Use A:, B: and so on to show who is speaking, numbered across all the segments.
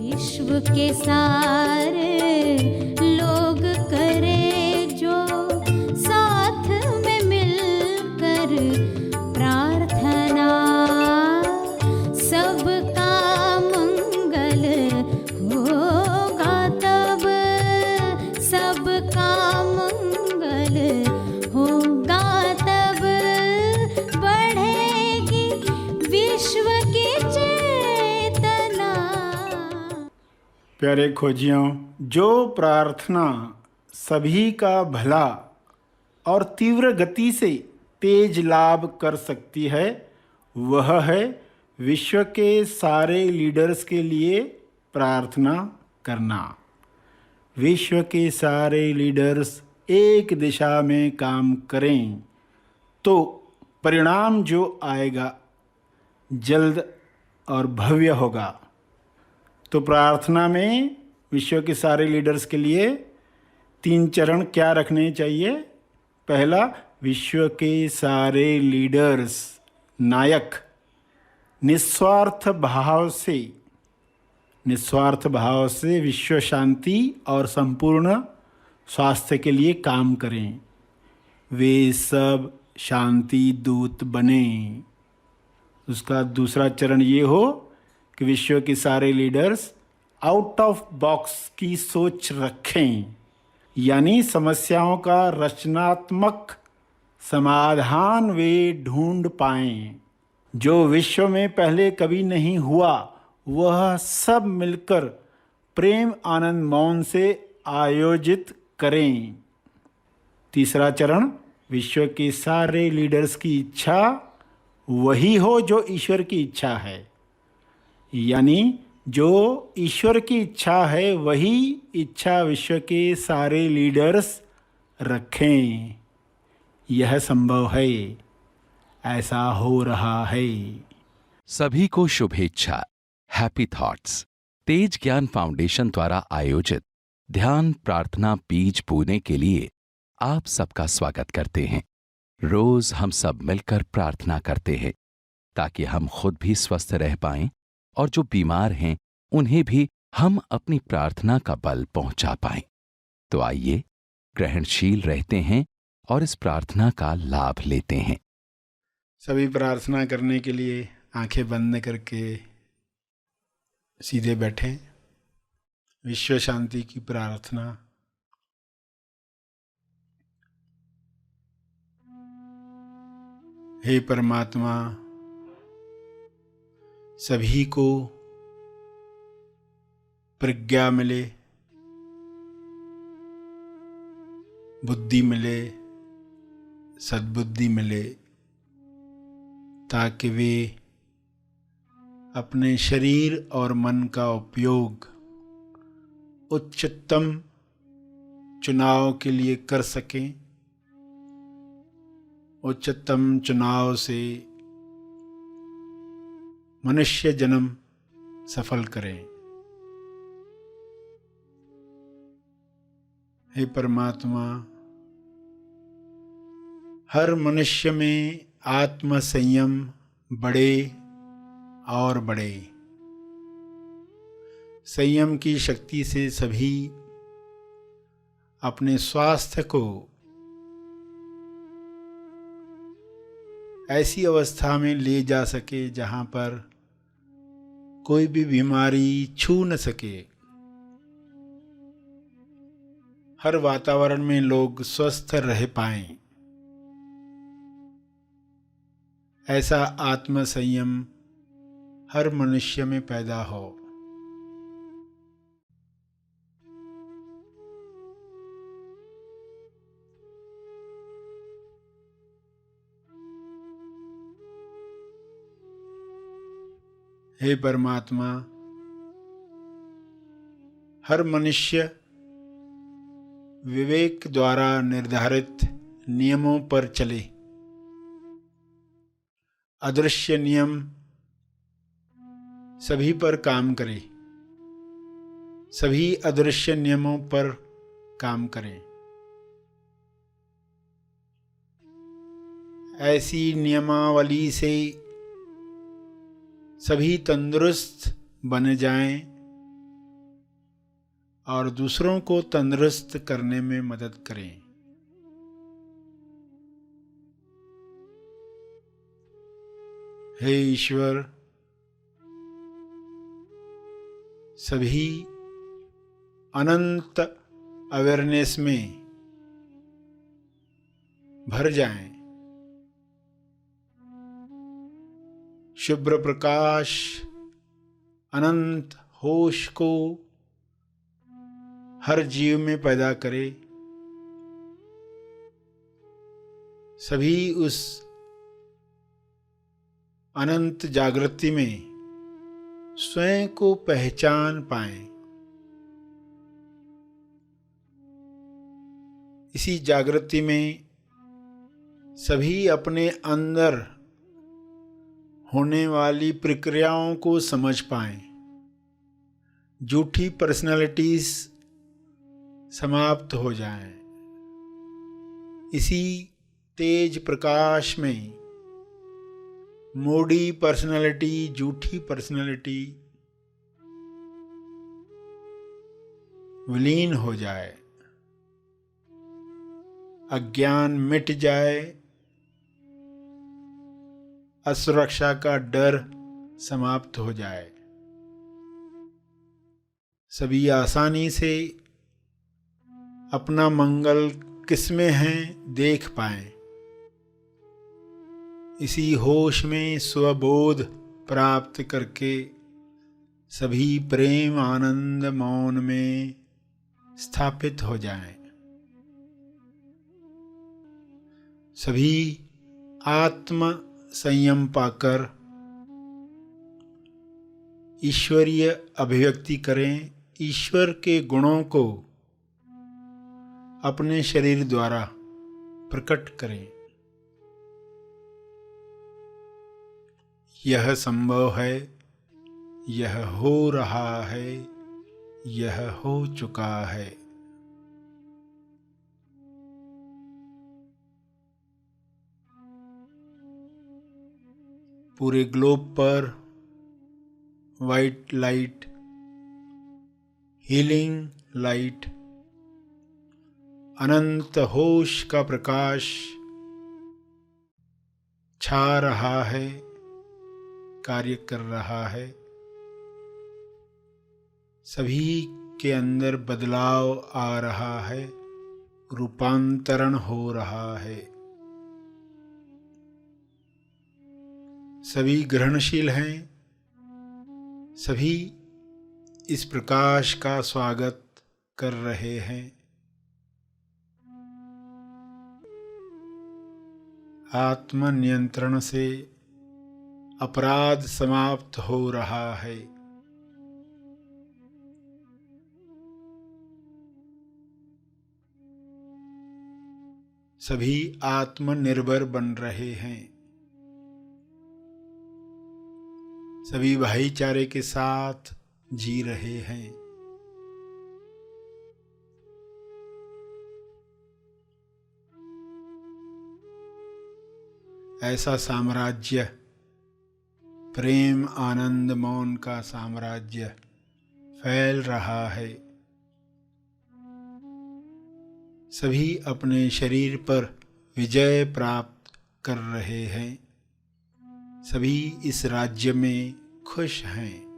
A: विश्व के सारे लोग करे जो साथ में मिलकर प्रार्थना, सबका मंगल होगा तब, सबका मंगल होगा तब, बढ़ेगी विश्व की चेतना।
B: प्यारे खोजियों, जो प्रार्थना सभी का भला और तीव्र गति से तेज लाभ कर सकती है, वह है विश्व के सारे लीडर्स के लिए प्रार्थना करना। विश्व के सारे लीडर्स एक दिशा में काम करें तो परिणाम जो आएगा जल्द और भव्य होगा। तो प्रार्थना में विश्व के सारे लीडर्स के लिए 3 चरण क्या रखने चाहिए? पहला, विश्व के सारे लीडर्स नायक निस्वार्थ भाव से विश्व शांति और संपूर्ण स्वास्थ्य के लिए काम करें। वे सब शांति दूत बने। उसका दूसरा चरण ये हो कि विश्व के सारे लीडर्स आउट ऑफ बॉक्स की सोच रखें, यानी समस्याओं का रचनात्मक समाधान वे ढूंढ पाएं। जो विश्व में पहले कभी नहीं हुआ, वह सब मिलकर प्रेम आनंद मौन से आयोजित करें। तीसरा चरण, विश्व के सारे लीडर्स की इच्छा वही हो जो ईश्वर की इच्छा है, यानी जो ईश्वर की इच्छा है वही इच्छा विश्व के सारे लीडर्स रखें। यह संभव है, ऐसा हो रहा है।
C: सभी को शुभेच्छा। हैप्पी थॉट्स तेज ज्ञान फाउंडेशन द्वारा आयोजित ध्यान प्रार्थना बीज बोने के लिए आप सबका स्वागत करते हैं। रोज हम सब मिलकर प्रार्थना करते हैं ताकि हम खुद भी स्वस्थ रह पाएं और जो बीमार हैं उन्हें भी हम अपनी प्रार्थना का बल पहुंचा पाएं। तो आइए ग्रहणशील रहते हैं और इस प्रार्थना का लाभ लेते हैं।
B: सभी प्रार्थना करने के लिए आंखें बंद करके सीधे बैठें। विश्व शांति की प्रार्थना। हे परमात्मा, सभी को प्रज्ञा मिले, बुद्धि मिले, सद्बुद्धि मिले, ताकि वे अपने शरीर और मन का उपयोग उच्चतम चुनाव के लिए कर सकें। उच्चतम चुनाव से मनुष्य जन्म सफल करें। हे परमात्मा, हर मनुष्य में आत्म संयम बढ़े और बढ़े। संयम की शक्ति से सभी अपने स्वास्थ्य को ऐसी अवस्था में ले जा सके जहाँ पर कोई भी बीमारी छू न सके। हर वातावरण में लोग स्वस्थ रह पाएं, ऐसा आत्म संयम हर मनुष्य में पैदा हो। हे परमात्मा, हर मनुष्य विवेक द्वारा निर्धारित नियमों पर चले। अदृश्य नियम सभी पर काम करे, सभी अदृश्य नियमों पर काम करें। ऐसी नियमावली से सभी तंदुरुस्त बन जाएं और दूसरों को तंदुरुस्त करने में मदद करें। हे ईश्वर, सभी अनंत अवेयरनेस में भर जाएं। शुभ्र प्रकाश अनंत होश को हर जीव में पैदा करे। सभी उस अनंत जागृति में स्वयं को पहचान पाएं। इसी जागृति में सभी अपने अंदर होने वाली प्रक्रियाओं को समझ पाएं। झूठी पर्सनालिटीज समाप्त हो जाएं। इसी तेज प्रकाश में मोड़ी पर्सनालिटी, झूठी पर्सनालिटी विलीन हो जाए, अज्ञान मिट जाए, असुरक्षा का डर समाप्त हो जाए। सभी आसानी से अपना मंगल किसमें है देख पाएं। इसी होश में स्वबोध प्राप्त करके सभी प्रेम आनंद मौन में स्थापित हो जाएं। सभी आत्म संयम पाकर ईश्वरीय अभिव्यक्ति करें। ईश्वर के गुणों को अपने शरीर द्वारा प्रकट करें। यह संभव है, यह हो रहा है, यह हो चुका है। पूरे ग्लोब पर वाइट लाइट, हीलिंग लाइट, अनंत होश का प्रकाश छा रहा है, कार्य कर रहा है। सभी के अंदर बदलाव आ रहा है, रूपांतरण हो रहा है। सभी ग्रहणशील हैं। सभी इस प्रकाश का स्वागत कर रहे हैं। आत्म नियंत्रण से अपराध समाप्त हो रहा है। सभी आत्मनिर्भर बन रहे हैं। सभी भाईचारे के साथ जी रहे हैं। ऐसा साम्राज्य, प्रेम आनंद मौन का साम्राज्य फैल रहा है। सभी अपने शरीर पर विजय प्राप्त कर रहे हैं। सभी इस राज्य में खुश हैं।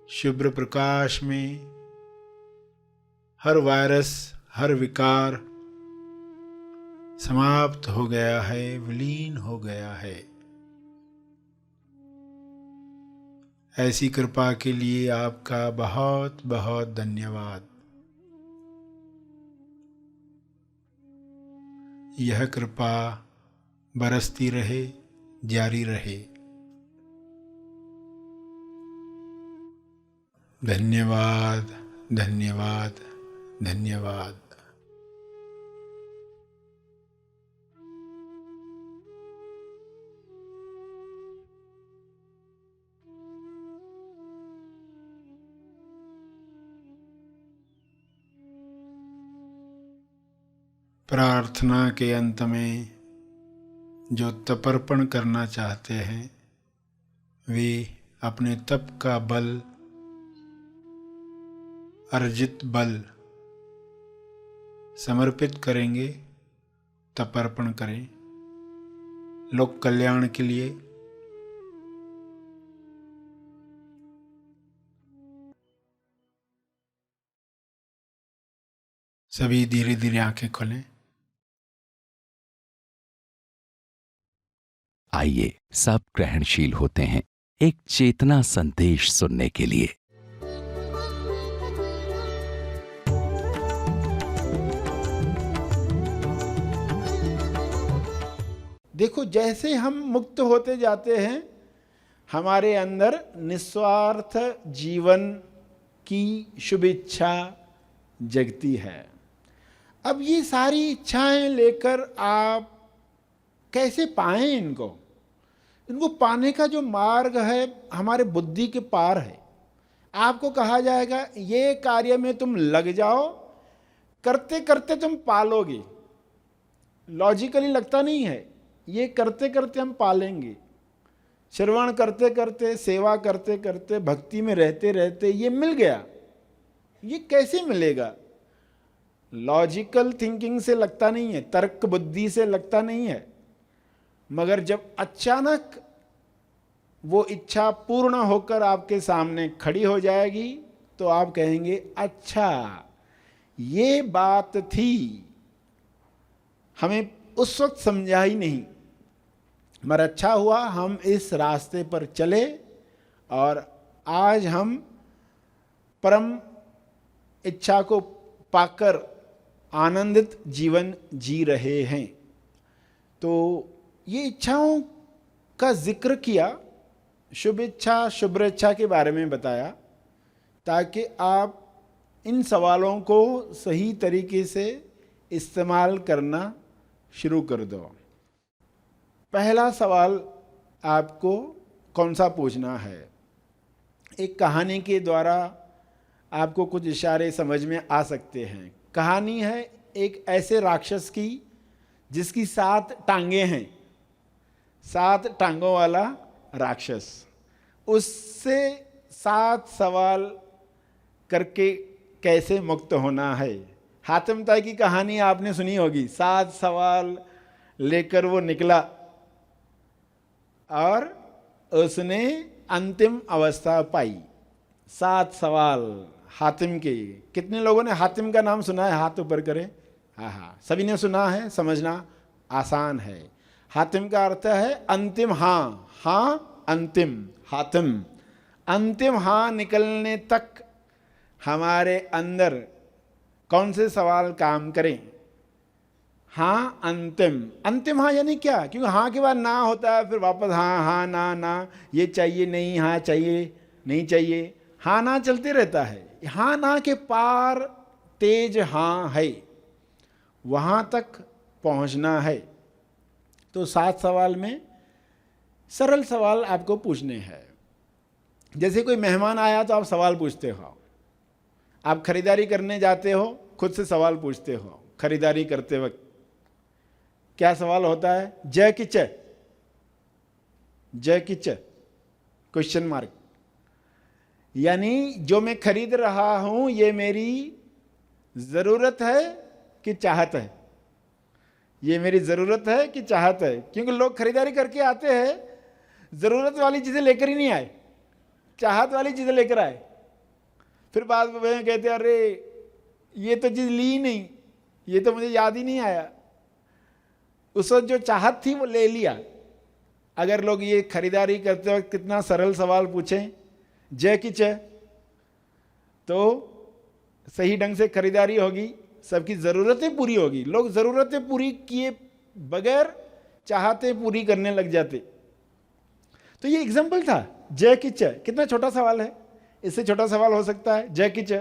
B: शुभ्र प्रकाश में हर वायरस, हर विकार समाप्त हो गया है, विलीन हो गया है। ऐसी कृपा के लिए आपका बहुत बहुत धन्यवाद। यह कृपा बरसती रहे, जारी रहे। धन्यवाद, धन्यवाद, धन्यवाद। प्रार्थना के अंत में जो तपर्पण करना चाहते हैं वे अपने तप का बल अर्जित बल समर्पित करेंगे, तप अर्पण करें लोक कल्याण के लिए। सभी धीरे धीरे आंखें खोलें।
C: आइए सब ग्रहणशील होते हैं एक चेतना संदेश सुनने के लिए।
B: देखो, जैसे हम मुक्त होते जाते हैं, हमारे अंदर निस्वार्थ जीवन की शुभ इच्छा जगती है। अब ये सारी इच्छाएं लेकर आप कैसे पाएं इनको पाने का जो मार्ग है हमारे बुद्धि के पार है। आपको कहा जाएगा ये कार्य में तुम लग जाओ, करते करते तुम पालोगे। लॉजिकली लगता नहीं है, ये करते करते हम पालेंगे। श्रवण करते करते, सेवा करते करते, भक्ति में रहते रहते ये मिल गया। ये कैसे मिलेगा? लॉजिकल थिंकिंग से लगता नहीं है, तर्क बुद्धि से लगता नहीं है। मगर जब अचानक वो इच्छा पूर्ण होकर आपके सामने खड़ी हो जाएगी तो आप कहेंगे अच्छा ये बात थी, हमें उस वक्त समझा ही नहीं, मगर अच्छा हुआ हम इस रास्ते पर चले और आज हम परम इच्छा को पाकर आनंदित जीवन जी रहे हैं। तो ये इच्छाओं का जिक्र किया, शुभ इच्छा शुभ इच्छा के बारे में बताया, ताकि आप इन सवालों को सही तरीके से इस्तेमाल करना शुरू कर दो। पहला सवाल आपको कौन सा पूछना है? एक कहानी के द्वारा आपको कुछ इशारे समझ में आ सकते हैं। कहानी है एक ऐसे राक्षस की जिसकी 7 टांगें हैं, 7 टांगों वाला राक्षस। उससे 7 सवाल करके कैसे मुक्त होना है। हातिम ताई की कहानी आपने सुनी होगी। 7 सवाल लेकर वो निकला और उसने अंतिम अवस्था पाई। 7 सवाल हातिम के। कितने लोगों ने हातिम का नाम सुना है? हाथ ऊपर करें। हाँ, सभी ने सुना है, समझना आसान है। हातिम का अर्थ है अंतिम हाँ, हाँ अंतिम, हातिम। अंतिम हाँ निकलने तक हमारे अंदर कौन से सवाल काम करें? हाँ अंतिम। अंतिम हाँ यानी क्या? क्योंकि हाँ के बाद ना होता है, फिर वापस हाँ, हाँ ना, ना, ये चाहिए नहीं, हाँ चाहिए नहीं चाहिए, हाँ ना चलते रहता है। हाँ ना के पार तेज हाँ है, वहाँ तक पहुँचना है। तो 7 सवाल में सरल सवाल आपको पूछने हैं। जैसे कोई मेहमान आया तो आप सवाल पूछते हो। आप खरीदारी करने जाते हो, खुद से सवाल पूछते हो। खरीदारी करते वक्त क्या सवाल होता है? जय किच, जय किच, क्वेश्चन मार्क। यानी जो मैं खरीद रहा हूं ये मेरी जरूरत है कि चाहत है? ये मेरी जरूरत है कि चाहत है? क्योंकि लोग खरीदारी करके आते हैं, जरूरत वाली चीजें लेकर ही नहीं आए, चाहत वाली चीजें लेकर आए। फिर बाद में कहते हैं अरे ये तो चीज ली ही नहीं, ये तो मुझे याद ही नहीं आया। उस वक्त जो चाहत थी वो ले लिया। अगर लोग ये खरीदारी करते वक्त कितना सरल सवाल पूछें, जय किच, तो सही ढंग से खरीदारी होगी, सबकी ज़रूरतें पूरी होगी। लोग ज़रूरतें पूरी किए बगैर चाहते पूरी करने लग जाते। तो ये एग्जाम्पल था जय किच। कितना छोटा सवाल है, इससे छोटा सवाल हो सकता है जय किच।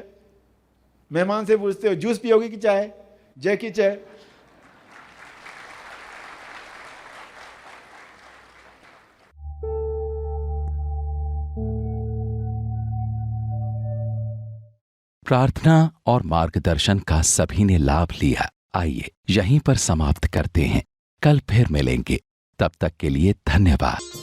B: मेहमान से पूछते हो जूस पियोगे कि चाय? जय किच।
C: प्रार्थना और मार्गदर्शन का सभी ने लाभ लिया। आइए यहीं पर समाप्त करते हैं, कल फिर मिलेंगे। तब तक के लिए धन्यवाद।